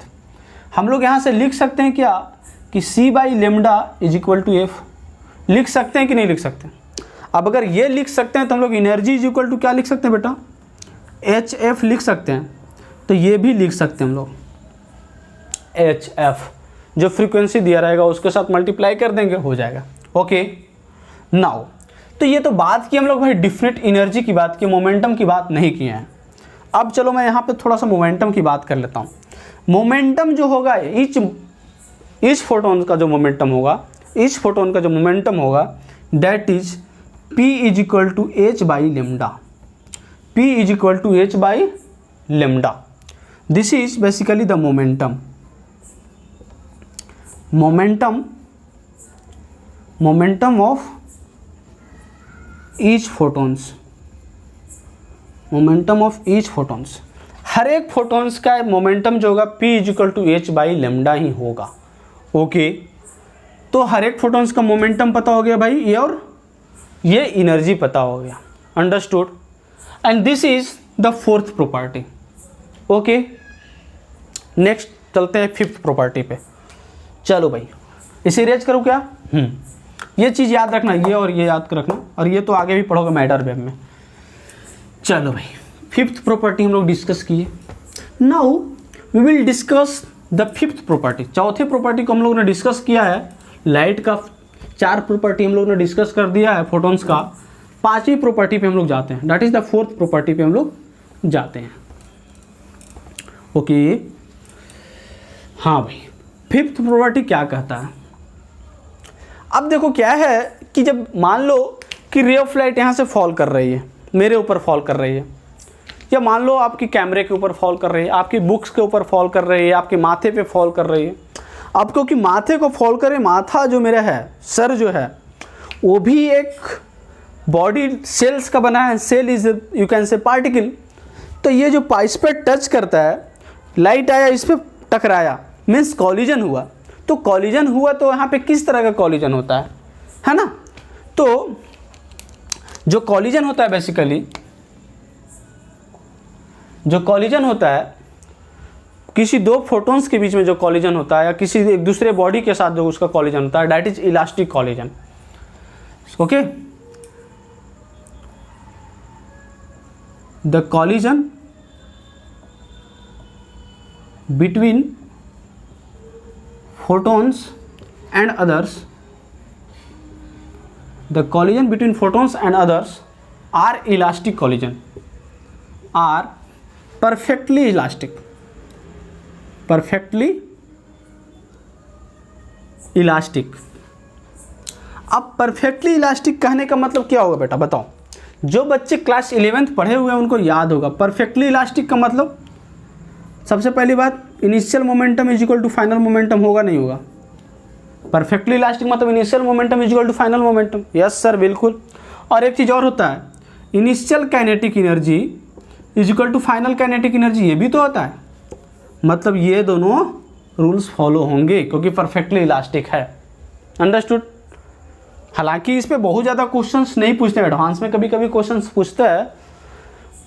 हम लोग यहाँ से लिख सकते हैं क्या कि c/λ is equal to f, लिख सकते हैं कि नहीं लिख सकते? अब अगर ये लिख सकते हैं तो हम लोग एनर्जी इज इक्वल टू क्या लिख सकते हैं बेटा, hf लिख सकते हैं। तो ये भी लिख सकते हैं हम लोग hf, जो फ्रीक्वेंसी दिया रहेगा उसके साथ मल्टीप्लाई कर देंगे, हो जाएगा। ओके नाउ, तो ये तो बात की हम लोग भाई डिफिनिट एनर्जी की बात की, मोमेंटम की बात नहीं किए हैं। अब चलो मैं यहाँ पे थोड़ा सा मोमेंटम की बात कर लेता हूँ। मोमेंटम जो होगा ईच फोटोन का जो मोमेंटम होगा, that is p is equal to h/λ, p is equal to h/λ। This is basically the momentum of each photons, momentum of each photons. हर एक फोटोन्स का मोमेंटम जो होगा p is equal to h/λ ही होगा। Okay, तो हर एक photons का मोमेंटम पता हो गया भाई, ये और ये एनर्जी पता हो गया। Understood? And this is the fourth property. Okay, next चलते हैं फिफ्थ प्रॉपर्टी पे। चलो भाई, इसे इरेज करूँ क्या? ये चीज़ याद रखना, ये और ये याद रखना, और ये तो आगे भी पढ़ोगे मैटर वेव में। चलो भाई, फिफ्थ प्रॉपर्टी हम लोग डिस्कस किए। Now we will discuss the fifth property. चौथे प्रॉपर्टी को हम लोग ने डिस्कस किया है, लाइट का 4 प्रॉपर्टी हम लोग ने डिस्कस कर दिया है फोटोन्स का। 5वीं प्रॉपर्टी पे हम लोग जाते हैं, that is the fourth property पे हम लोग जाते हैं। ओके, हाँ भाई, फिफ्थ प्रॉपर्टी क्या कहता है? अब देखो क्या है कि जब मान लो कि रे ऑफ लाइट यहाँ से फॉल कर रही है, मेरे ऊपर फॉल कर रही है, या मान लो आपकी कैमरे के ऊपर फॉल कर रही है, आपकी बुक्स के ऊपर फॉल कर रही है, आपके माथे पे फॉल कर रही है। अब क्योंकि माथे को फॉल करे, माथा जो मेरा है, सर जो है, वो भी एक बॉडी सेल्स का बना है, cell is you can say particle. तो ये जो इस पर टच करता है, लाइट आया इस पर टकराया, मीन्स कॉलिजन हुआ। तो कॉलिजन हुआ तो यहाँ पे किस तरह का कॉलिजन होता है ना? तो जो कॉलिजन होता है, बेसिकली जो कॉलिजन होता है, किसी 2 फोटोन्स के बीच में जो कॉलिजन होता है, या किसी एक दूसरे बॉडी के साथ जो उसका कॉलिजन होता है, that is elastic collision. Okay, the collision between photons and others, the collision between photons and others are elastic collision, are perfectly elastic, perfectly elastic। अब perfectly elastic कहने का मतलब क्या होगा बेटा, बताओ? जो बच्चे क्लास 11th पढ़े हुए हैं उनको याद होगा। perfectly elastic का मतलब, सबसे पहली बात, initial momentum is equal to final momentum होगा नहीं होगा? परफेक्टली इलास्टिक मतलब initial momentum is equal to final momentum. Yes sir, बिल्कुल। और एक चीज़ और होता है, initial kinetic energy is equal to final kinetic energy, ये भी तो होता है। मतलब ये दोनों रूल्स फॉलो होंगे क्योंकि परफेक्टली इलास्टिक है। अंडरस्टूड। हालांकि इस पे बहुत ज़्यादा क्वेश्चंस नहीं पूछते हैं, एडवांस में कभी कभी क्वेश्चंस पूछते हैं,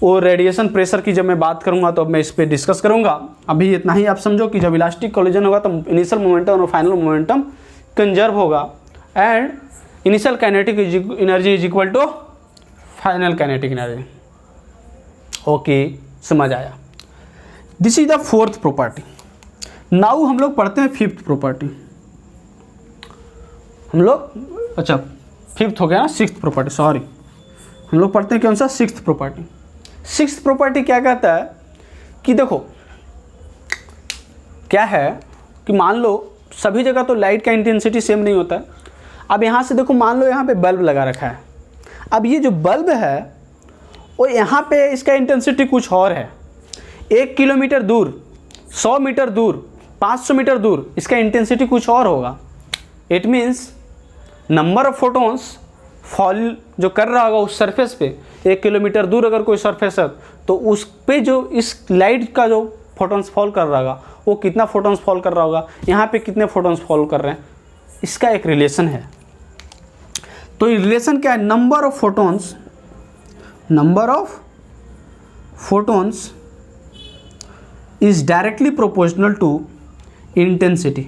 वो रेडिएशन प्रेशर की जब मैं बात करूंगा तो अब मैं इस पर डिस्कस करूंगा। अभी इतना ही आप समझो कि जब इलास्टिक कोलिजन होगा तो इनिशियल मोमेंटम और फाइनल मोमेंटम कंजर्व होगा and initial kinetic energy is equal to final kinetic energy. Okay, समझ आया। This is the fourth property. Now हम लोग पढ़ते हैं फिफ्थ प्रॉपर्टी। हम लोग अच्छा फिफ्थ हो गया ना, सिक्स्थ प्रॉपर्टी, सॉरी। हम लोग पढ़ते हैं कौन सा, सिक्स्थ प्रॉपर्टी। सिक्स्थ प्रॉपर्टी क्या कहता है कि देखो क्या है कि मान लो सभी जगह तो लाइट का इंटेंसिटी सेम नहीं होता है। अब यहाँ से देखो, मान लो यहाँ पे बल्ब लगा रखा है। अब ये जो बल्ब है वो यहाँ पे इसका इंटेंसिटी कुछ और है। 1 किलोमीटर दूर, 100 मीटर दूर, 500 मीटर दूर इसका इंटेंसिटी कुछ और होगा। It means number of photons fall जो कर रहा होगा उस सरफेस पे, 1 किलोमीटर दूर अगर कोई सरफेस है तो उस पे जो इस लाइट का जो फोटोन्स फॉल कर रहा होगा वो कितना फोटोन्स फॉल कर रहा होगा, यहाँ पे कितने फोटोन्स फॉल कर रहे हैं, इसका एक रिलेशन है। तो ये रिलेशन क्या है, number of photons is directly proportional to intensity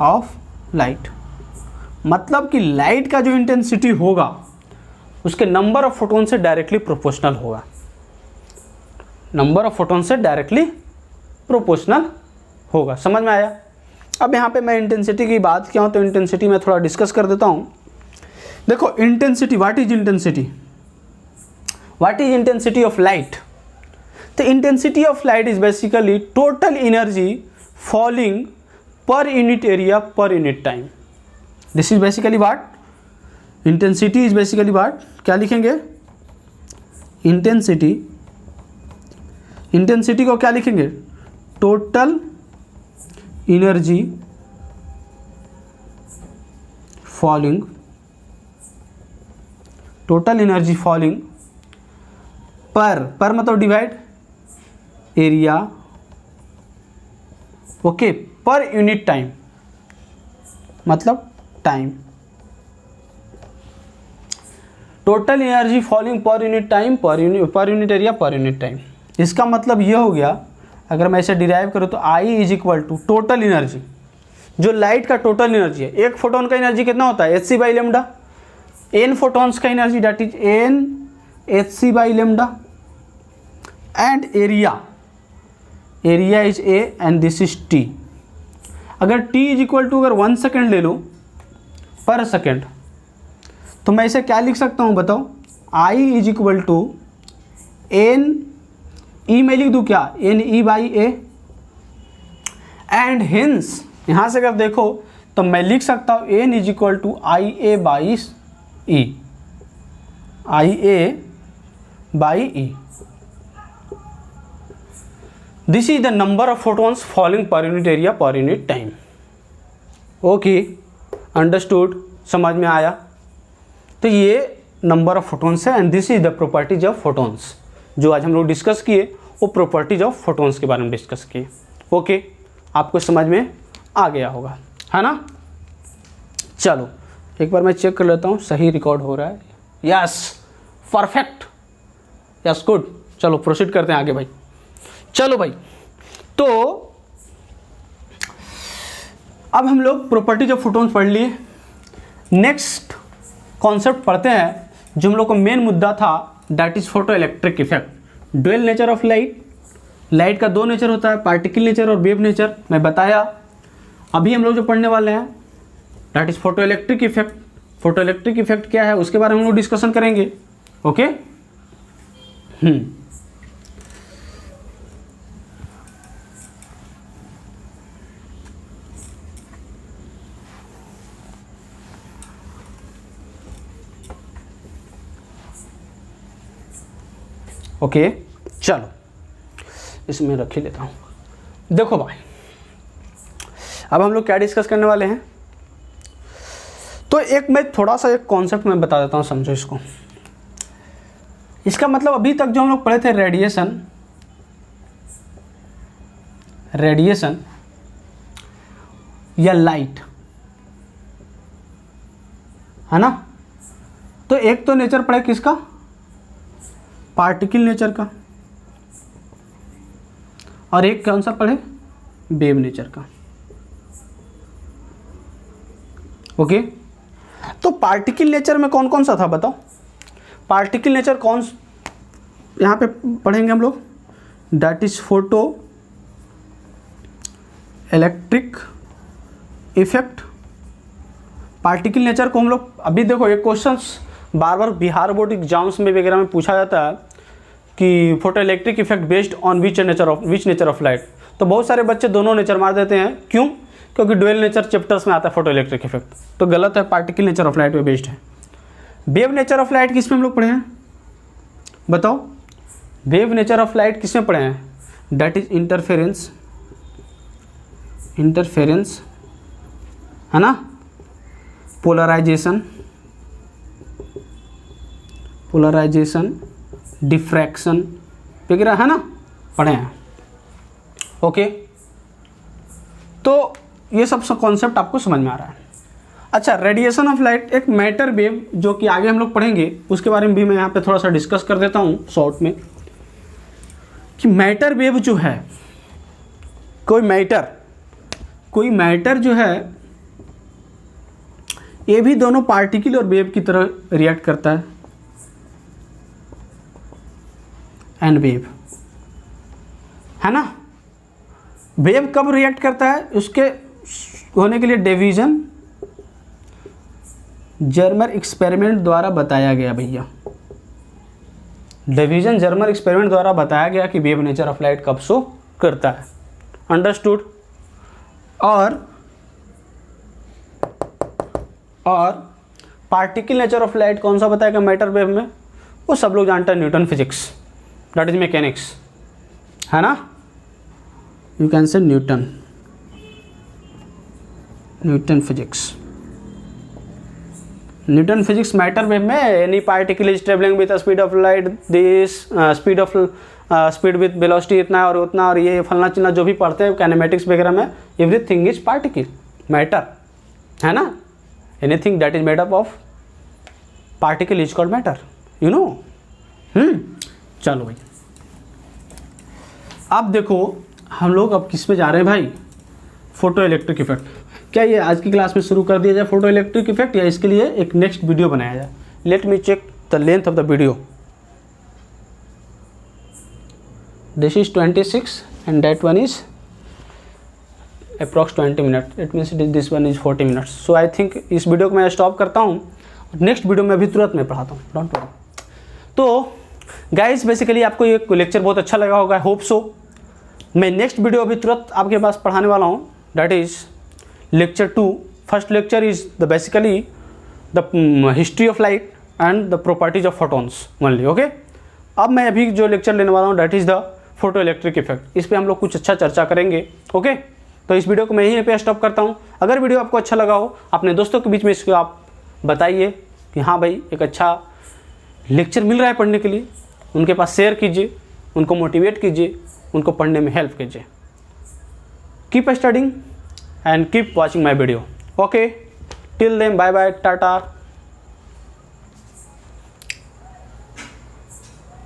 of light. मतलब कि लाइट का जो इंटेंसिटी होगा उसके नंबर ऑफ फोटोन से डायरेक्टली प्रोपोर्शनल होगा। नंबर ऑफ फोटोन से डायरेक्टली प्रोपोर्शनल होगा। समझ में आया। अब यहाँ पे मैं इंटेंसिटी की बात किया हूँ तो इंटेंसिटी में थोड़ा डिस्कस कर देता हूँ। देखो intensity, what is intensity of light. तो intensity of light is basically total energy falling per unit area per unit time. This is basically what, intensity is basically what, क्या लिखेंगे, इंटेंसिटी को क्या लिखेंगे, टोटल एनर्जी फॉलिंग पर मतलब divide area, okay, per unit time मतलब time. Total energy falling per unit time, per unit area per unit time. इसका मतलब ये हो गया, अगर मैं इसे डिराइव करूँ तो I is equal to total energy, जो लाइट का टोटल एनर्जी है। एक फोटोन का एनर्जी कितना होता है, h c by lambda. N photons का energy that is n h c by lambda. And area is a and this is t. अगर t इज इक्वल टू अगर 1 सेकेंड ले लो पर सेकेंड, तो मैं इसे क्या लिख सकता हूँ बताओ, I is equal to N E में लिख दूँ क्या, N E by A. And hence यहाँ से अगर देखो तो मैं लिख सकता हूँ N is equal to I A by E, I A by E. This is the number of photons falling per unit area per unit time. Okay, understood, समझ में आया। तो ये नंबर ऑफ फोटोन्स है and this is the properties of photons. जो आज हम लोग डिस्कस किए वो प्रॉपर्टीज ऑफ फोटोन्स के बारे में डिस्कस किए। ओके, आपको समझ में आ गया होगा, है ना। चलो एक बार मैं चेक कर लेता हूँ सही रिकॉर्ड हो रहा है। Yes, perfect, yes, good. चलो प्रोसीड करते हैं आगे भाई। चलो भाई, तो अब हम लोग प्रॉपर्टीज ऑफ फोटोन्स पढ़ लिए। नेक्स्ट कॉन्सेप्ट पढ़ते हैं जो हम लोग को मेन मुद्दा था, that is photo electric effect. Dual nature of light. Light का दो नेचर होता है, पार्टिकल नेचर और वेव नेचर। मैं बताया। अभी हम लोग जो पढ़ने वाले हैं that is photo electric effect. Photo electric effect क्या है उसके बारे में हम लोग डिस्कशन करेंगे। ओके, ओके, चलो इसमें रख ही लेता हूँ। देखो भाई, अब हम लोग क्या डिस्कस करने वाले हैं, तो एक मैं थोड़ा सा एक कॉन्सेप्ट में बता देता हूँ, समझो इसको। इसका मतलब अभी तक जो हम लोग पढ़े थे रेडिएशन, रेडिएशन या लाइट, है ना। तो एक तो नेचर पढ़े किसका, पार्टिकल नेचर का, और एक कौन सा पढ़े, वेव नेचर का। ओके, तो पार्टिकल नेचर में कौन कौन सा था बताओ। पार्टिकल नेचर कौन यहाँ पे पढ़ेंगे हम लोग, that is photo electric effect. Particle nature को हम लोग अभी देखो, एक क्वेश्चंस बार बार बिहार बोर्ड एग्जाम्स में वगैरह में पूछा जाता है कि photo electric effect based on which nature of light. तो बहुत सारे बच्चे दोनों नेचर मार देते हैं, क्यों, क्योंकि डुअल नेचर चैप्टर्स में आता है फोटो इलेक्ट्रिक इफेक्ट, तो गलत है, पार्टिकल नेचर ऑफ लाइट पे बेस्ड है। वेव नेचर ऑफ लाइट किस में हम लोग पढ़े हैं बताओ, वेव नेचर ऑफ लाइट किस में पढ़े हैं, दैट इज इंटरफेरेंस, है ना, पोलराइजेशन, डिफ्रैक्शन वगैरह, है ना, पढ़े हैं। ओके, तो ये सब कॉन्सेप्ट आपको समझ में आ रहा है। अच्छा, रेडिएशन ऑफ लाइट एक मैटर वेव, जो कि आगे हम लोग पढ़ेंगे, उसके बारे में भी मैं यहाँ पे थोड़ा सा डिस्कस कर देता हूँ शॉर्ट में, कि मैटर वेव जो है, कोई मैटर जो है, ये भी दोनों पार्टिकल और वेव की तरह रिएक्ट करता है, एंड वेव, है ना। वेव कब रिएक्ट करता है, उसके होने के लिए डिवीजन जर्मर एक्सपेरिमेंट द्वारा बताया गया भैया, डिवीजन जर्मर एक्सपेरिमेंट द्वारा बताया गया कि वेव नेचर ऑफ लाइट कब शो करता है, अंडरस्टूड। और पार्टिकल नेचर ऑफ लाइट कौन सा बताएगा मैटर वेव में, वो सब लोग जानते हैं, Newton physics, that is mechanics, है ना, you can say Newton physics matter wave में, any particle is travelling with speed of light, this speed with velocity इतना और उतना, और ये फलना चिलना जो भी पढ़ते हैं काइनेमेटिक्स वगैरह में, एवरीथिंग इज पार्टिकल मैटर, है ना, anything that is made up of particle is called matter, you know. चलो भाई, अब देखो हम लोग अब किस पे जा रहे हैं भाई, फोटो इलेक्ट्रिक इफेक्ट। क्या ये आज की क्लास में शुरू कर दिया जाए फोटो इलेक्ट्रिक इफेक्ट, या इसके लिए एक नेक्स्ट वीडियो बनाया जाए। Let me check the length of the video, this is 26 and that one is approx 20 minute, it means this one is 40 minutes. So I think इस वीडियो को मैं stop करता हूँ, नेक्स्ट वीडियो में अभी तुरंत मैं पढ़ाता हूँ, डोंट वरी। तो गाइज बेसिकली आपको ये लेक्चर बहुत अच्छा लगा होगा, होप सो। मैं नेक्स्ट वीडियो अभी तुरंत आपके पास पढ़ाने वाला हूँ, that is lecture 2। First lecture is the basically the history of light and the properties of photons only, okay. अब मैं अभी जो लेक्चर लेने वाला हूँ that is the photo electric effect, इस पर हम लोग कुछ अच्छा चर्चा करेंगे, ओके। तो इस वीडियो को मैं यहीं पे स्टॉप करता हूँ। अगर वीडियो आपको अच्छा लगा हो, अपने दोस्तों के बीच में इसको आप बताइए कि हाँ भाई एक अच्छा लेक्चर मिल रहा है पढ़ने के लिए, उनके पास शेयर कीजिए, उनको मोटिवेट कीजिए, उनको पढ़ने में हेल्प कीजिए। Keep studying and keep watching my video, okay. Till then bye bye, Tata.